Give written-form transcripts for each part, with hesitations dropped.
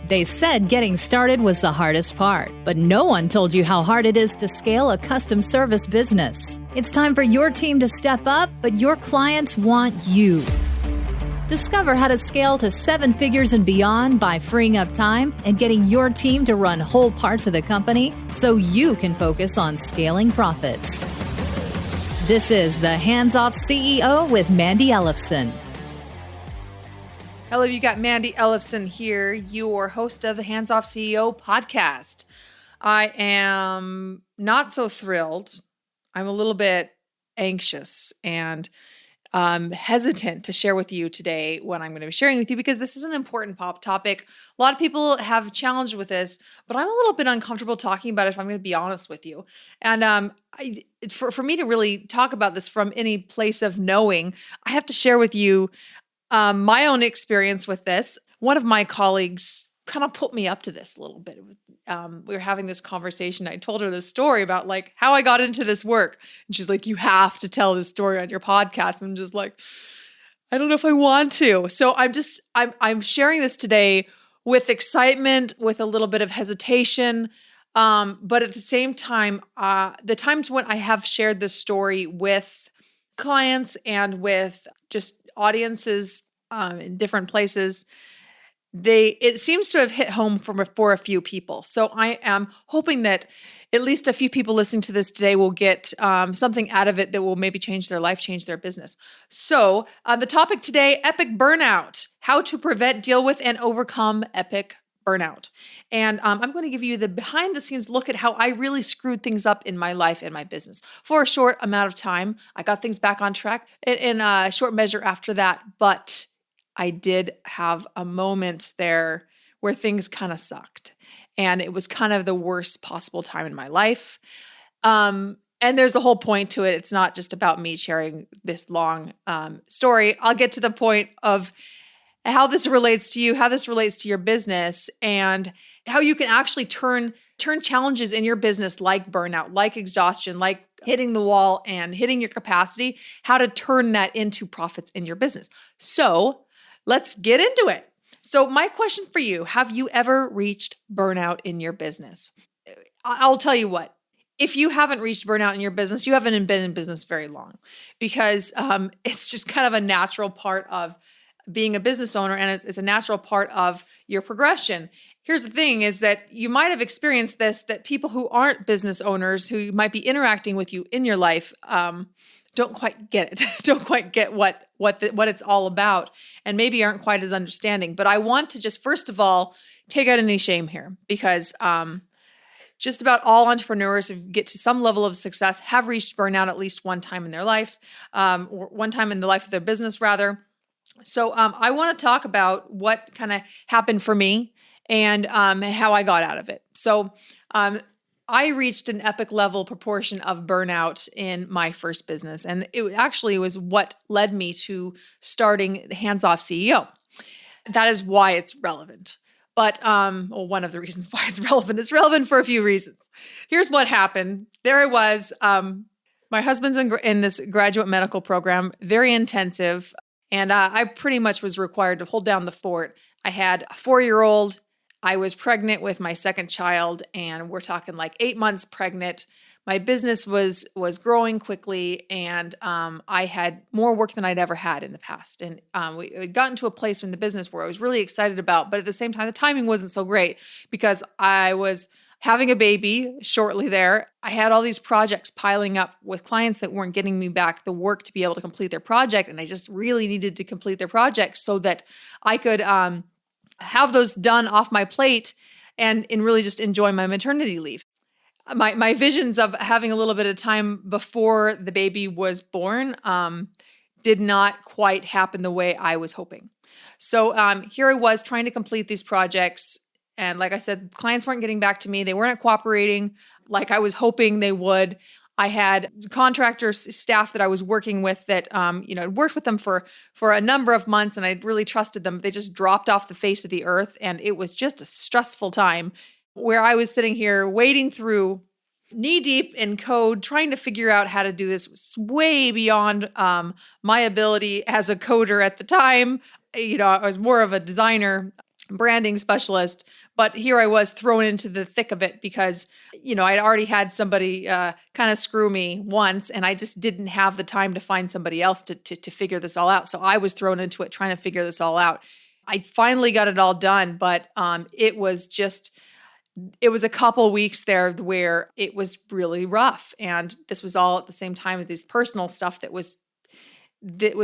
They said getting started was the hardest part, but no one told you how hard it is to scale a custom service business. It's time for your team to step up, but your clients want you. Discover how to scale to 7 figures and beyond by freeing up time and getting your team to run whole parts of the company so you can focus on scaling profits. This is the Hands-Off CEO with Mandi Ellefson. Hello, you got Mandi Ellefson here, your host of the Hands-Off CEO podcast. I am not so thrilled. I'm a little bit anxious and hesitant to share with you today what I'm going to be sharing with you because this is an important topic. A lot of people have challenged with this, but I'm a little bit uncomfortable talking about it if I'm going to be honest with you. And for me to really talk about this from any place of knowing, I have to share with you my own experience with this. One of my colleagues kind of put me up to this a little bit. We were having this conversation. I told her this story about like how I got into this work. And she's like, you have to tell this story on your podcast. I'm just like, I don't know if I want to. So I'm sharing this today with excitement, with a little bit of hesitation. But at the same time, the times when I have shared this story with clients and with just audiences in different places, it seems to have hit home for a few people. So I am hoping that at least a few people listening to this today will get something out of it that will maybe change their life, change their business. So the topic today, epic burnout, how to prevent, deal with, and overcome epic burnout. And I'm going to give you the behind the scenes look at how I really screwed things up in my life and my business. For a short amount of time, I got things back on track in a short measure after that, but I did have a moment there where things kind of sucked. And it was kind of the worst possible time in my life. And there's the whole point to it. It's not just about me sharing this long story. I'll get to the point of how this relates to you, how this relates to your business, and how you can actually turn challenges in your business like burnout, like exhaustion, like hitting the wall and hitting your capacity, how to turn that into profits in your business. So let's get into it. So my question for you, have you ever reached burnout in your business? I'll tell you what. If you haven't reached burnout in your business, you haven't been in business very long because it's just kind of a natural part of being a business owner, and it's a natural part of your progression. Here's the thing is that you might have experienced this, that people who aren't business owners, who might be interacting with you in your life, don't quite get it, don't quite get what it's all about, and maybe aren't quite as understanding. But I want to just, first of all, take out any shame here because just about all entrepreneurs who get to some level of success have reached burnout at least one time in their life, or one time in the life of their business, rather. So I want to talk about what kind of happened for me and how I got out of it. So I reached an epic level proportion of burnout in my first business. And it actually was what led me to starting the Hands-Off CEO. That is why it's relevant. But one of the reasons why it's relevant for a few reasons. Here's what happened. There I was. My husband's in this graduate medical program, very intensive. And I pretty much was required to hold down the fort. I had a 4-year-old. I was pregnant with my second child, and we're talking like 8 months pregnant. My business was growing quickly, and I had more work than I'd ever had in the past. And we had gotten to a place in the business where I was really excited about, but at the same time, the timing wasn't so great because I was having a baby shortly there. I had all these projects piling up with clients that weren't getting me back the work to be able to complete their project. And I just really needed to complete their project so that I could have those done off my plate and really just enjoy my maternity leave. My visions of having a little bit of time before the baby was born did not quite happen the way I was hoping. So here I was trying to complete these projects. And like I said, clients weren't getting back to me. They weren't cooperating like I was hoping they would. I had contractors, staff that I was working with that, I'd worked with them for a number of months and I'd really trusted them. They just dropped off the face of the earth. And it was just a stressful time where I was sitting here wading through knee deep in code, trying to figure out how to do this. It was way beyond my ability as a coder at the time. I was more of a designer branding specialist. But here I was thrown into the thick of it because, I'd already had somebody kind of screw me once, and I just didn't have the time to find somebody else to figure this all out. So I was thrown into it trying to figure this all out. I finally got it all done, but it was a couple weeks there where it was really rough. And this was all at the same time with this personal stuff that was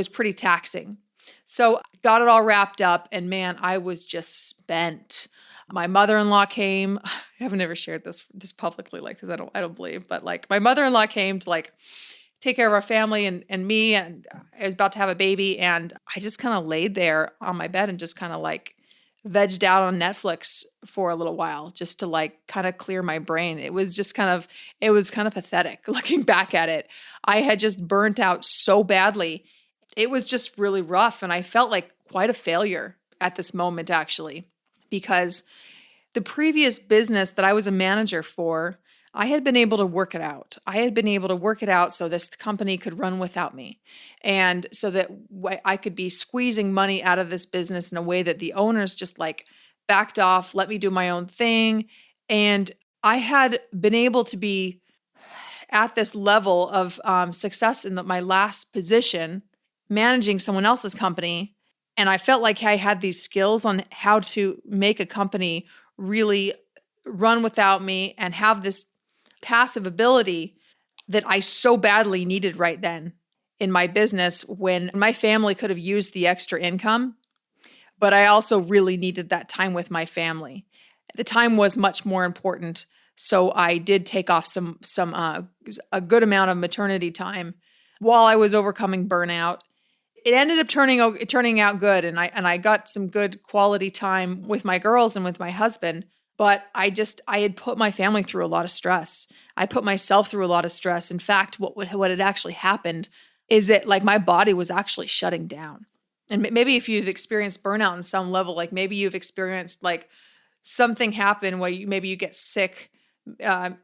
pretty taxing. So got it all wrapped up, and man, I was just spent. My mother-in-law came. I've never shared this publicly like this. I don't believe, but like my mother-in-law came to like take care of our family and me, and I was about to have a baby, and I just kind of laid there on my bed and just kind of like vegged out on Netflix for a little while just to like kind of clear my brain. It was kind of pathetic looking back at it. I had just burnt out so badly. It was just really rough, and I felt like quite a failure at this moment, actually, because the previous business that I was a manager for, I had been able to work it out. I had been able to work it out so this company could run without me, and so that I could be squeezing money out of this business in a way that the owners just like backed off, let me do my own thing. And I had been able to be at this level of success in my last position, managing someone else's company. And I felt like I had these skills on how to make a company really run without me and have this passive ability that I so badly needed right then in my business when my family could have used the extra income. But I also really needed that time with my family. The time was much more important. So I did take off a good amount of maternity time while I was overcoming burnout. It ended up turning out good, and I got some good quality time with my girls and with my husband. But I had put my family through a lot of stress. I put myself through a lot of stress. In fact, what had actually happened is that like my body was actually shutting down. And maybe if you've experienced burnout on some level, like maybe you've experienced like something happen where maybe you get sick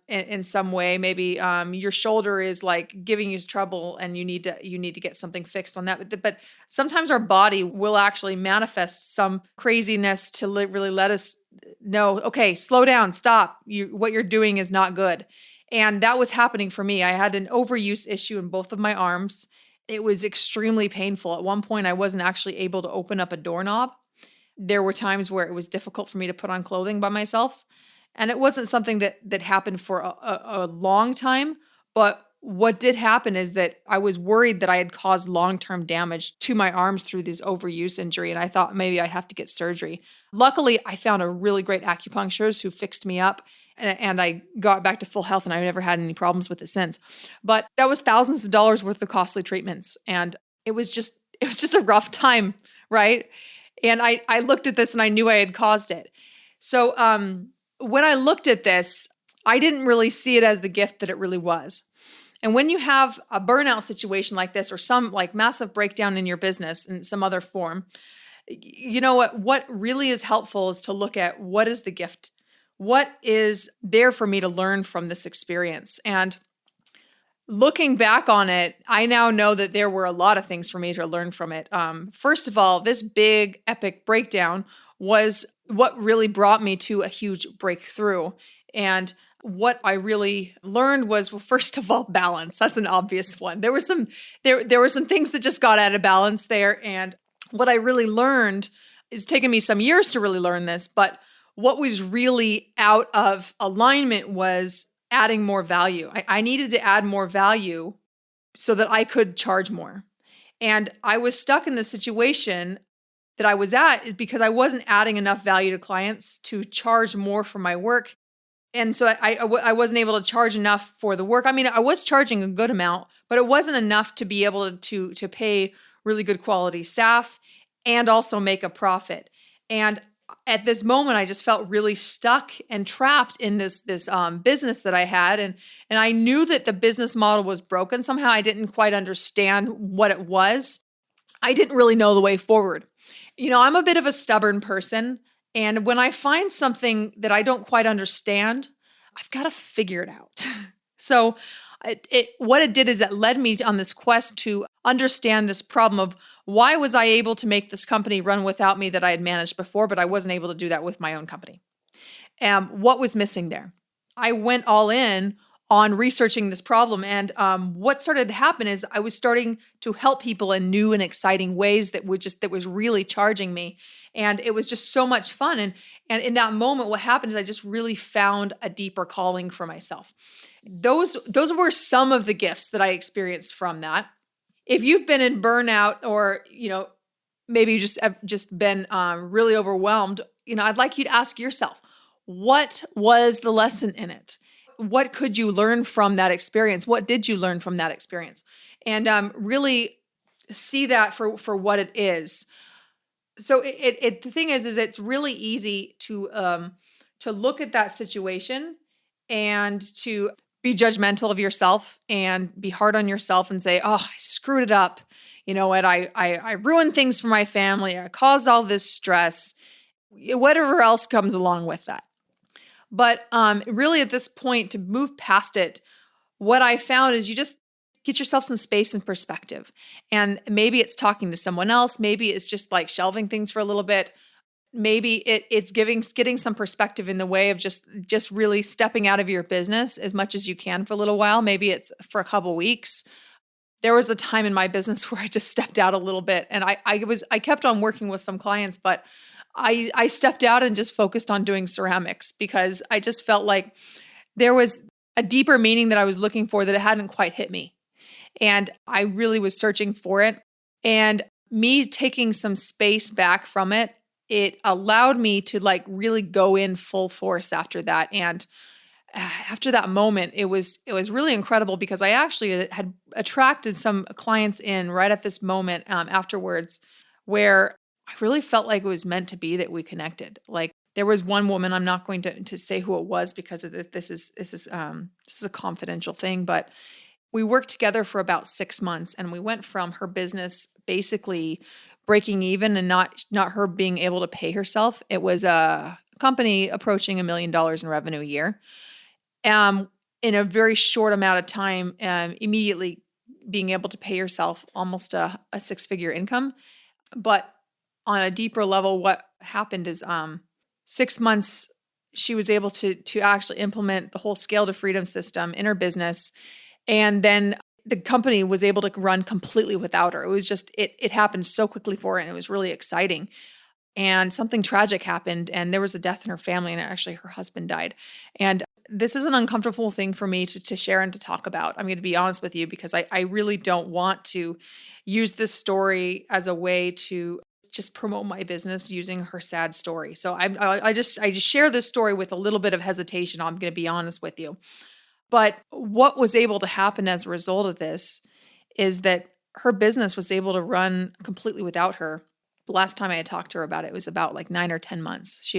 in some way. Maybe your shoulder is like giving you trouble and you need to get something fixed on that. But sometimes our body will actually manifest some craziness to really let us know, okay, slow down, stop. What you're doing is not good. And that was happening for me. I had an overuse issue in both of my arms. It was extremely painful. At one point, I wasn't actually able to open up a doorknob. There were times where it was difficult for me to put on clothing by myself. And it wasn't something that happened for a long time. But what did happen is that I was worried that I had caused long-term damage to my arms through this overuse injury. And I thought maybe I'd have to get surgery. Luckily, I found a really great acupuncturist who fixed me up. And I got back to full health, and I've never had any problems with it since. But that was thousands of dollars worth of costly treatments. And it was just a rough time, right? And I looked at this and I knew I had caused it. So when I looked at this, I didn't really see it as the gift that it really was. And when you have a burnout situation like this, or some like massive breakdown in your business in some other form, you know what really is helpful is to look at what is the gift. What is there for me to learn from this experience? And looking back on it, I now know that there were a lot of things for me to learn from it. First of all, this big epic breakdown was what really brought me to a huge breakthrough. And what I really learned was, well, first of all, balance. That's an obvious one. There were some things that just got out of balance there. And what I really learned, it's taken me some years to really learn this, but what was really out of alignment was adding more value. I needed to add more value so that I could charge more. And I was stuck in the situation that I was at because I wasn't adding enough value to clients to charge more for my work. And so I wasn't able to charge enough for the work. I mean, I was charging a good amount, but it wasn't enough to be able to pay really good quality staff and also make a profit. And at this moment, I just felt really stuck and trapped in this business that I had. And I knew that the business model was broken. Somehow I didn't quite understand what it was. I didn't really know the way forward. You know, I'm a bit of a stubborn person. And when I find something that I don't quite understand, I've got to figure it out. So what it did is it led me on this quest to understand this problem of why was I able to make this company run without me that I had managed before, but I wasn't able to do that with my own company. What was missing there? I went all in on researching this problem. And what started to happen is I was starting to help people in new and exciting ways that was really charging me. And it was just so much fun. And in that moment, what happened is I just really found a deeper calling for myself. Those were some of the gifts that I experienced from that. If you've been in burnout, or maybe you just been really overwhelmed, I'd like you to ask yourself, what was the lesson in it? What could you learn from that experience? What did you learn from that experience? And really see that for what it is. So the thing is it's really easy to look at that situation and to be judgmental of yourself and be hard on yourself and say, oh, I screwed it up. You know what? I ruined things for my family. I caused all this stress, whatever else comes along with that. But really at this point, to move past it, what I found is you just get yourself some space and perspective. And maybe it's talking to someone else. Maybe it's just like shelving things for a little bit. Maybe it's getting some perspective in the way of just really stepping out of your business as much as you can for a little while. Maybe it's for a couple weeks. There was a time in my business where I just stepped out a little bit, and I kept on working with some clients, but I stepped out and just focused on doing ceramics because I just felt like there was a deeper meaning that I was looking for that it hadn't quite hit me. And I really was searching for it. And me taking some space back from it, it allowed me to like really go in full force after that. And after that moment, it was really incredible because I actually had attracted some clients in right at this moment afterwards where I really felt like it was meant to be that we connected. Like there was one woman, I'm not going to say who it was because this is a confidential thing, but we worked together for about 6 months, and we went from her business basically breaking even and not her being able to pay herself. It was a company approaching $1 million in revenue a year. In a very short amount of time, immediately being able to pay herself almost a 6-figure income. But on a deeper level, what happened is 6 months, she was able to actually implement the whole Scale to Freedom system in her business. And then the company was able to run completely without her. It was just, it happened so quickly for her, and it was really exciting. And something tragic happened, and there was a death in her family, and actually her husband died. And this is an uncomfortable thing for me to share and to talk about. I'm going to be honest with you because I really don't want to use this story as a way to just promote my business using her sad story. So I just share this story with a little bit of hesitation. I'm going to be honest with you. But what was able to happen as a result of this is that her business was able to run completely without her. The last time I had talked to her about it was about like 9 or 10 months.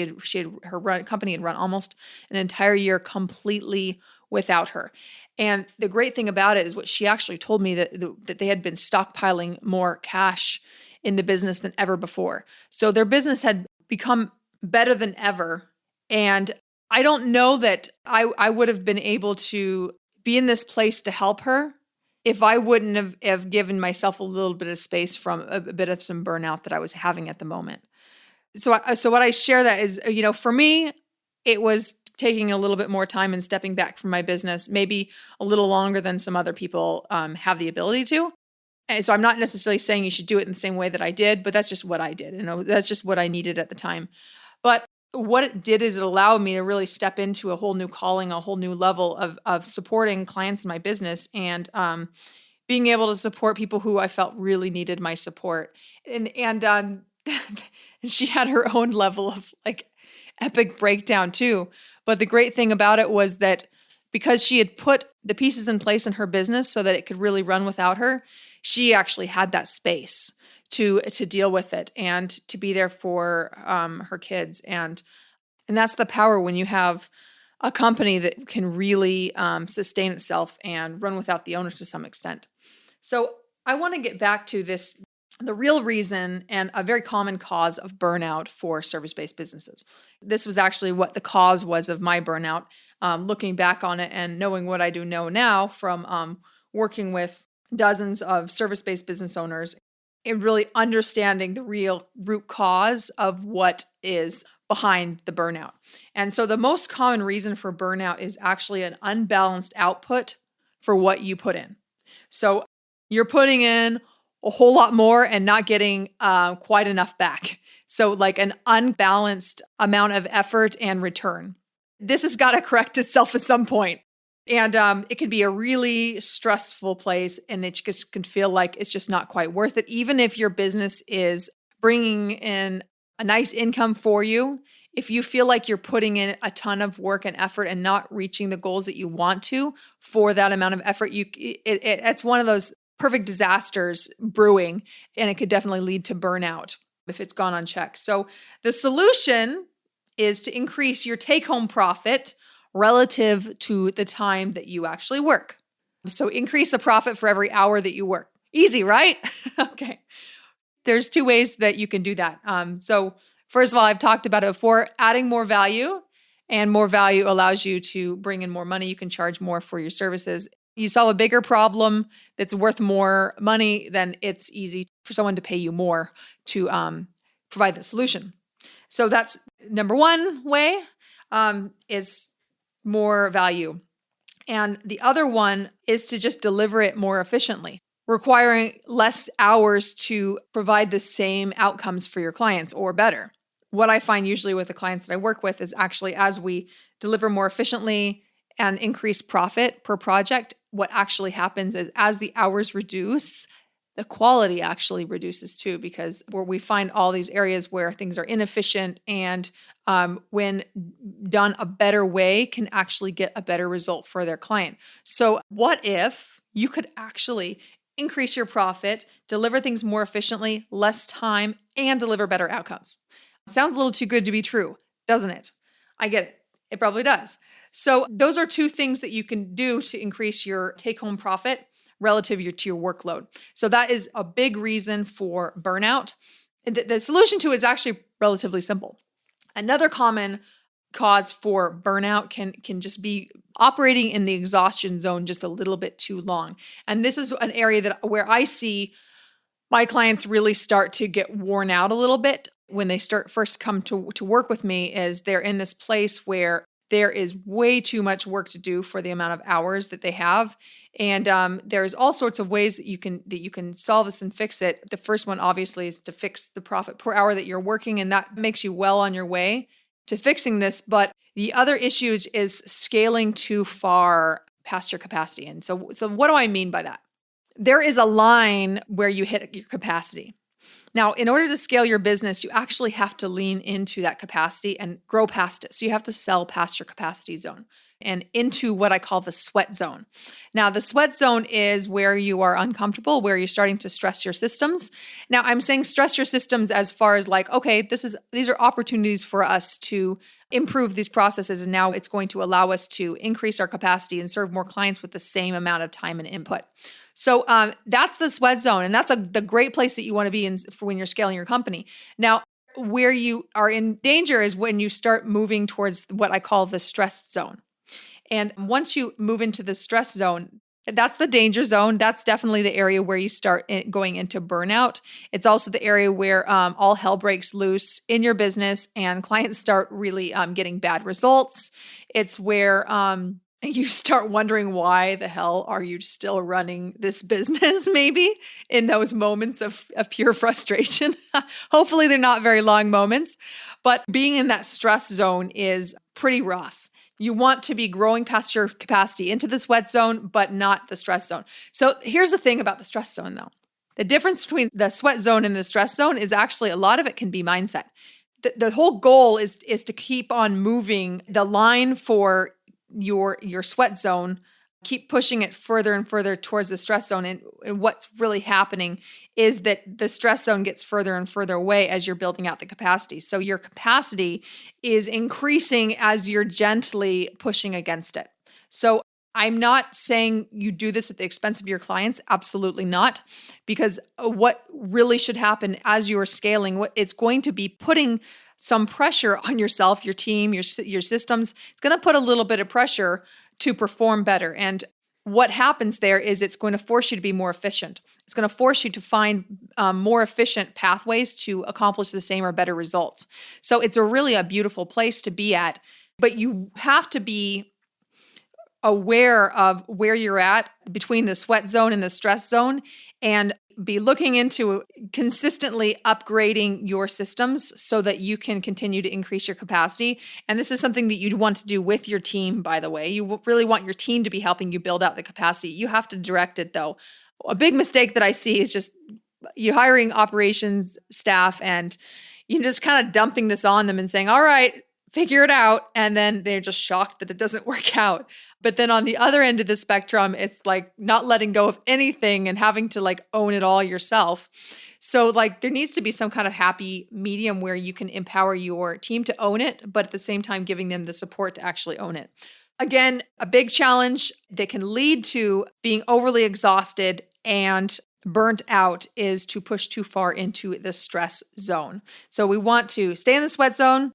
Her company had run almost an entire year completely without her. And the great thing about it is what she actually told me that they had been stockpiling more cash in the business than ever before. So their business had become better than ever. And I don't know that I would have been able to be in this place to help her if I wouldn't have given myself a little bit of space from a bit of some burnout that I was having at the moment. So what I share that is, for me, it was taking a little bit more time and stepping back from my business, maybe a little longer than some other people have the ability to. And so I'm not necessarily saying you should do it in the same way that I did, but that's just what I did. That's just what I needed at the time. But what it did is it allowed me to really step into a whole new calling, a whole new level of supporting clients in my business and being able to support people who I felt really needed my support. And she had her own level of like epic breakdown too. But the great thing about it was that because she had put the pieces in place in her business so that it could really run without her, she actually had that space to deal with it and to be there for her kids. And that's the power when you have a company that can really sustain itself and run without the owner to some extent. So I want to get back to this the real reason and a very common cause of burnout for service-based businesses. This was actually what the cause was of my burnout. Looking back on it and knowing what I do know now from working with dozens of service-based business owners, and really understanding the real root cause of what is behind the burnout. And so the most common reason for burnout is actually an unbalanced output for what you put in. So you're putting in a whole lot more and not getting quite enough back. So like an unbalanced amount of effort and return. This has got to correct itself at some point. And it can be a really stressful place, and it just can feel like it's just not quite worth it. Even if your business is bringing in a nice income for you, if you feel like you're putting in a ton of work and effort and not reaching the goals that you want to for that amount of effort, it's one of those perfect disasters brewing, and it could definitely lead to burnout if it's gone unchecked. So the solution is to increase your take-home profit relative to the time that you actually work. So increase the profit for every hour that you work. Easy, right? Okay. There's two ways that you can do that. So first of all, I've talked about it before, adding more value, and more value allows you to bring in more money. You can charge more for your services. You solve a bigger problem that's worth more money, then it's easy for someone to pay you more to provide the solution. So that's number one way, is more value. And the other one is to just deliver it more efficiently, requiring less hours to provide the same outcomes for your clients or better. What I find usually with the clients that I work with is actually as we deliver more efficiently and increase profit per project, what actually happens is as the hours reduce, the quality actually reduces too, because where we find all these areas where things are inefficient and when done a better way can actually get a better result for their client. So what if you could actually increase your profit, deliver things more efficiently, less time, and deliver better outcomes? Sounds a little too good to be true, doesn't it? I get it. It probably does. So those are two things that you can do to increase your take-home profit relative to your workload. So that is a big reason for burnout. The solution to it is actually relatively simple. Another common cause for burnout can just be operating in the exhaustion zone just a little bit too long. And this is an area where I see my clients really start to get worn out a little bit when they first come to work with me, is they're in this place where there is way too much work to do for the amount of hours that they have. And there's all sorts of ways that you can solve this and fix it. The first one, obviously, is to fix the profit per hour that you're working, and that makes you well on your way to fixing this. But the other issue is scaling too far past your capacity. And so what do I mean by that? There is a line where you hit your capacity. Now, in order to scale your business, you actually have to lean into that capacity and grow past it. So you have to sell past your capacity zone and into what I call the sweat zone. Now, the sweat zone is where you are uncomfortable, where you're starting to stress your systems. Now, I'm saying stress your systems as far as like, okay, these are opportunities for us to improve these processes, and now it's going to allow us to increase our capacity and serve more clients with the same amount of time and input. So that's the sweat zone, and that's the great place that you want to be in for when you're scaling your company. Now, where you are in danger is when you start moving towards what I call the stress zone. And once you move into the stress zone, that's the danger zone. That's definitely the area where you start going into burnout. It's also the area where all hell breaks loose in your business and clients start really getting bad results. It's where you start wondering, why the hell are you still running this business, maybe, in those moments of pure frustration. Hopefully they're not very long moments, but being in that stress zone is pretty rough. You want to be growing past your capacity into the sweat zone, but not the stress zone. So here's the thing about the stress zone, though. The difference between the sweat zone and the stress zone is actually a lot of it can be mindset. The whole goal is to keep on moving the line for your sweat zone, keep pushing it further and further towards the stress zone. And what's really happening is that the stress zone gets further and further away as you're building out the capacity. So your capacity is increasing as you're gently pushing against it. So I'm not saying you do this at the expense of your clients. Absolutely not. Because what really should happen as you're scaling, what it's going to be putting some pressure on yourself, your team, your systems. It's going to put a little bit of pressure to perform better. And what happens there is it's going to force you to be more efficient. It's going to force you to find more efficient pathways to accomplish the same or better results. So it's really a beautiful place to be at, but you have to be aware of where you're at between the sweat zone and the stress zone, and be looking into consistently upgrading your systems so that you can continue to increase your capacity. And this is something that you'd want to do with your team, by the way. You really want your team to be helping you build out the capacity. You have to direct it, though. A big mistake that I see is just you hiring operations staff and you just kind of dumping this on them and saying, all right, figure it out. And then they're just shocked that it doesn't work out. But then on the other end of the spectrum, it's like not letting go of anything and having to like own it all yourself. So like there needs to be some kind of happy medium where you can empower your team to own it, but at the same time giving them the support to actually own it. Again, a big challenge that can lead to being overly exhausted and burnt out is to push too far into the stress zone. So we want to stay in the sweat zone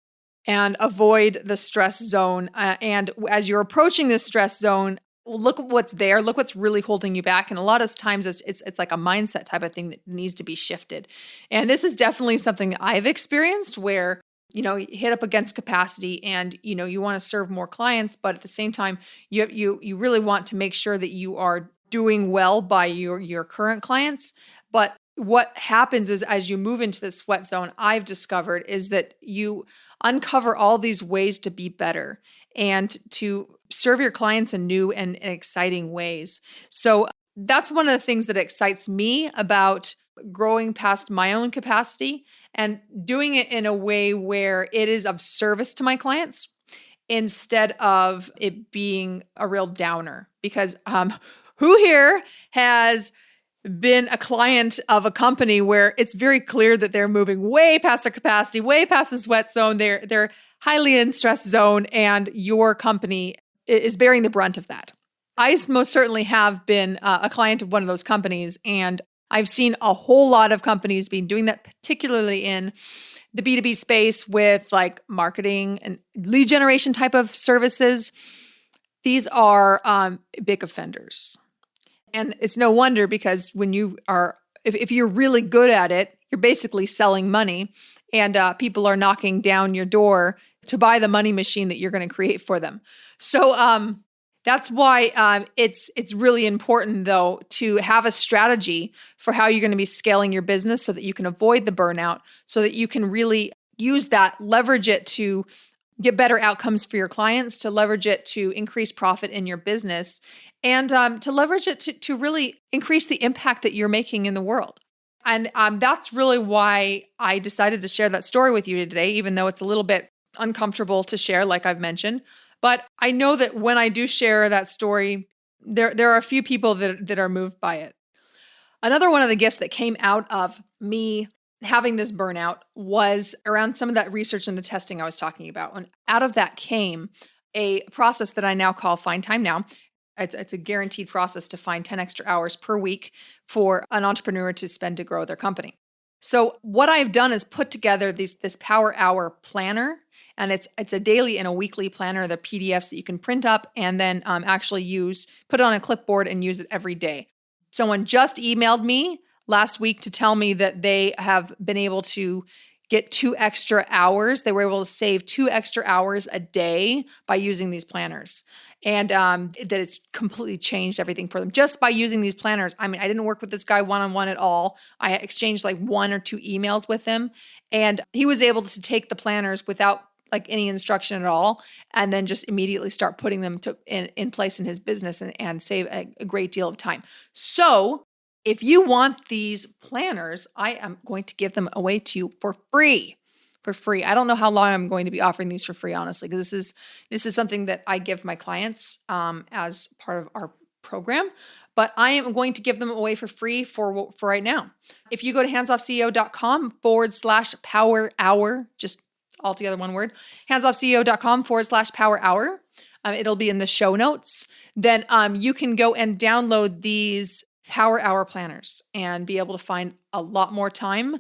and avoid the stress zone. And as you're approaching this stress zone, look at what's there. Look what's really holding you back. And a lot of times it's like a mindset type of thing that needs to be shifted. And this is definitely something that I've experienced where, you hit up against capacity and, you want to serve more clients, but at the same time, you really want to make sure that you are doing well by your current clients. But what happens is as you move into the sweat zone, I've discovered is that you uncover all these ways to be better and to serve your clients in new and exciting ways. So that's one of the things that excites me about growing past my own capacity and doing it in a way where it is of service to my clients instead of it being a real downer. Because who here has been a client of a company where it's very clear that they're moving way past their capacity, way past the sweat zone, they're highly in stress zone, and your company is bearing the brunt of that. I most certainly have been a client of one of those companies, and I've seen a whole lot of companies being doing that, particularly in the B2B space with like marketing and lead generation type of services. These are big offenders. And it's no wonder because when you are, if you're really good at it, you're basically selling money and people are knocking down your door to buy the money machine that you're going to create for them. So that's why it's really important, though, to have a strategy for how you're going to be scaling your business so that you can avoid the burnout, so that you can really use that, leverage it to get better outcomes for your clients, to leverage it to increase profit in your business, and to leverage it to really increase the impact that you're making in the world. And that's really why I decided to share that story with you today, even though it's a little bit uncomfortable to share, like I've mentioned. But I know that when I do share that story, there are a few people that are moved by it. Another one of the gifts that came out of me having this burnout was around some of that research and the testing I was talking about. And out of that came a process that I now call Find Time Now. It's a guaranteed process to find 10 extra hours per week for an entrepreneur to spend to grow their company. So what I've done is put together this Power Hour planner, and it's a daily and a weekly planner, the PDFs that you can print up and then actually put it on a clipboard and use it every day. Someone just emailed me last week to tell me that they have been able to get 2 extra hours. They were able to save 2 extra hours a day by using these planners. And that it's completely changed everything for them just by using these planners. I mean, I didn't work with this guy one-on-one at all. I exchanged like 1 or 2 emails with him, and he was able to take the planners without like any instruction at all, and then just immediately start putting them in place in his business and save a great deal of time. So if you want these planners, I am going to give them away to you for free. I don't know how long I'm going to be offering these for free, honestly, because this is something that I give my clients as part of our program, but I am going to give them away for free for right now. If you go to handsoffceo.com/power hour, just all together one word, handsoffceo.com/power hour, It'll be in the show notes. Then you can go and download these Power Hour planners and be able to find a lot more time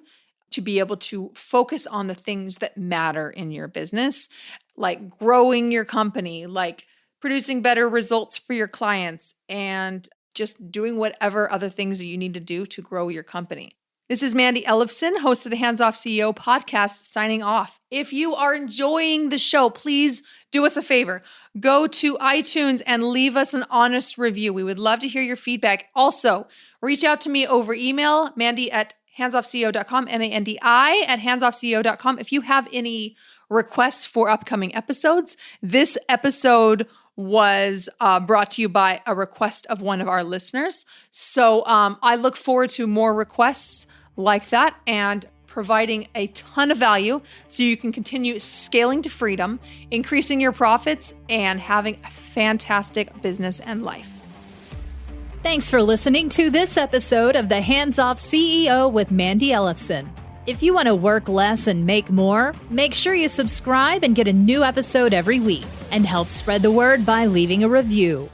to be able to focus on the things that matter in your business, like growing your company, like producing better results for your clients, and just doing whatever other things that you need to do to grow your company. This is Mandi Ellefson, host of the Hands Off CEO podcast, signing off. If you are enjoying the show, please do us a favor. Go to iTunes and leave us an honest review. We would love to hear your feedback. Also, reach out to me over email, Mandi@handsoffceo.com, Mandi at handsoffceo.com. If you have any requests for upcoming episodes, this episode was brought to you by a request of one of our listeners. So I look forward to more requests like that and providing a ton of value so you can continue scaling to freedom, increasing your profits, and having a fantastic business and life. Thanks for listening to this episode of the Hands Off CEO with Mandi Ellefson. If you want to work less and make more, make sure you subscribe and get a new episode every week, and help spread the word by leaving a review.